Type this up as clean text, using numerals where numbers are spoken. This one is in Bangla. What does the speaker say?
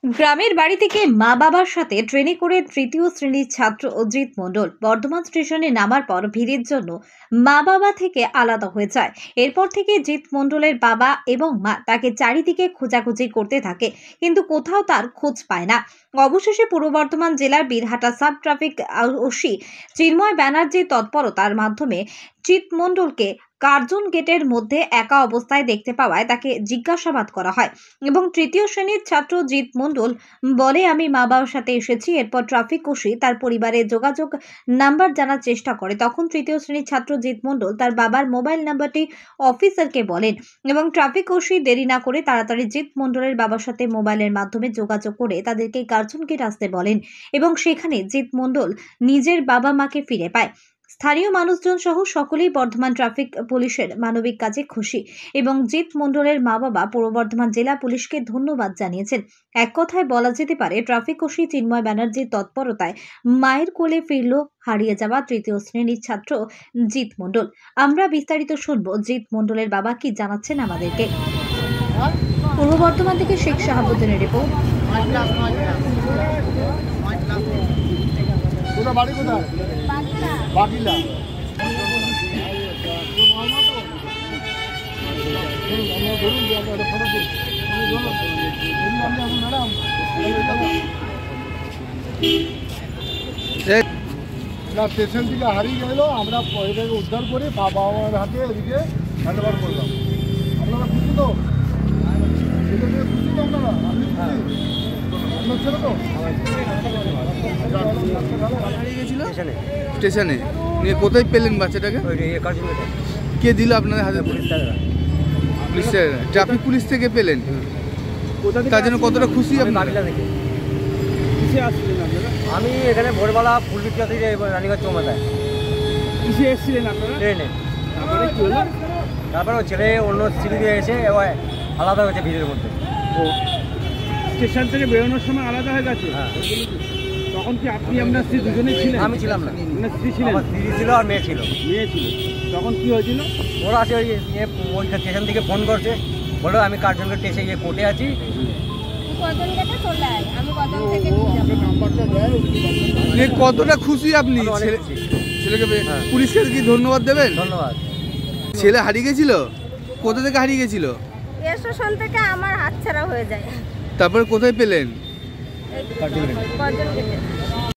গ্রামের বাড়ি থেকে মা বাবার সাথে ট্রেনে করে তৃতীয় শ্রেণীর ছাত্র অজিত মণ্ডল বর্ধমান স্টেশনে নামার পর ভিড়ের জন্য মা বাবা থেকে আলাদা হয়ে যায়। এরপর থেকে জিৎ মণ্ডলের বাবা এবং মা তাকে চারিদিকে খোঁজাখুঁজি করতে থাকে, কিন্তু কোথাও তার খোঁজ পায় না। অবশেষে পূর্ব বর্ধমান জেলার বীরহাটা সাব ট্রাফিক ওসি চিন্ময় ব্যানার্জির তৎপরতার মাধ্যমে জিৎ মণ্ডলকে কার্জন গেটের মধ্যে একা অবস্থায় দেখতে পাওয়ায় তাকে জিজ্ঞাসাবাদ করা হয় এবং তৃতীয় শ্রেণীর ছাত্র জিৎ মণ্ডল বলে, আমি মা বাবার সাথে এসেছি। এরপর ট্রাফিক ওসি তার পরিবারের যোগাযোগ নাম্বার জানার চেষ্টা করে। তখন তৃতীয় শ্রেণীর ছাত্র জিৎ মণ্ডল তার বাবার মোবাইল নাম্বারটি অফিসারকে বলেন এবং ট্রাফিক ওসি দেরি না করে তাড়াতাড়ি জিৎ মণ্ডলের বাবার সাথে মোবাইলের মাধ্যমে যোগাযোগ করে তাদেরকে কার্জন গেট আসতে বলেন এবং সেখানে জিৎ মণ্ডল নিজের বাবা মাকে ফিরে পায়। স্থানীয় মানুষজন সহ সকলেই বর্ধমান ট্রাফিক পুলিশের মানবিক কাজে খুশি এবং জিৎ মণ্ডলের মা বাবা পূর্ব বর্ধমান জেলা পুলিশকে ধন্যবাদ জানিয়েছেন। এক কথায় বলা যেতে পারে ট্রাফিক ওসি চিন্ময় ব্যানার্জির তৎপরতায় মায়ের কোলে ফিরল হারিয়ে যাওয়া তৃতীয় শ্রেণীর ছাত্র জিৎ মণ্ডল। আমরা বিস্তারিত শুনবো জিৎ মণ্ডলের বাবা কি জানাচ্ছেন আমাদেরকে। পূর্ব বর্ধমান থেকে শেখ শাহাবুদ্দিনের রিপোর্ট। বাড়ি কোথায়? বাকিলা। স্টেশন থেকে হারিয়ে গেল, আমরা এটাকে উদ্ধার করে বাবা মার হাতে এদিকে হ্যান্ডওভার করলাম। আপনারা খুশি তো? এটা দিয়ে খুশি তো আপনারা? আপনি খুশি? আপনার ছেলে তো স্টেশনে নিয়ে কোথায় পেলেন বাচ্চাটাকে? কে দিল আপনাদের হাতে? পুলিশ ট্রাফিক পুলিশ থেকে পেলেন, তার জন্য কতটা খুশি আপনি? আমি এখানে ভোরবেলা ফুলবিক্রিয়া থেকে রানীগঞ্জ চৌমাথায় কিসে এসেছিলেন আপনারা? ট্রেনে। তারপরে ছেলে অন্য সিটি দিয়ে এসে এবার আলাদা হয়েছে ভিড়ের মধ্যে। ও স্টেশন থেকে বেরোনোর সময় আলাদা হয়ে গেছে? হ্যাঁ। তখন কি আপনি আপনার স্ত্রী দুজনেই ছিলেন? আমি ছিলাম না, আপনার স্ত্রী ছিলেন? আমার স্ত্রী ছিল আর মেয়ে ছিল। মেয়ে ছিল। তখন কি হয়েছিল? ওরা আছে ওই স্টেশন থেকে ফোন করছে, বলো আমি কার্জনকে টেসে গিয়ে কোর্টে আছি। কতটা খুশি আপনি ছেলেকে? পুলিশকে কি ধন্যবাদ দেবেন? ধন্যবাদ। ছেলে হারিয়ে গেছিল, কোথা থেকে হারিয়ে গেছিল? স্টেশন থেকে আমার হাতছাড়া হয়ে যায়। তারপরে কোথায় পেলেন? কার্জন গেটে।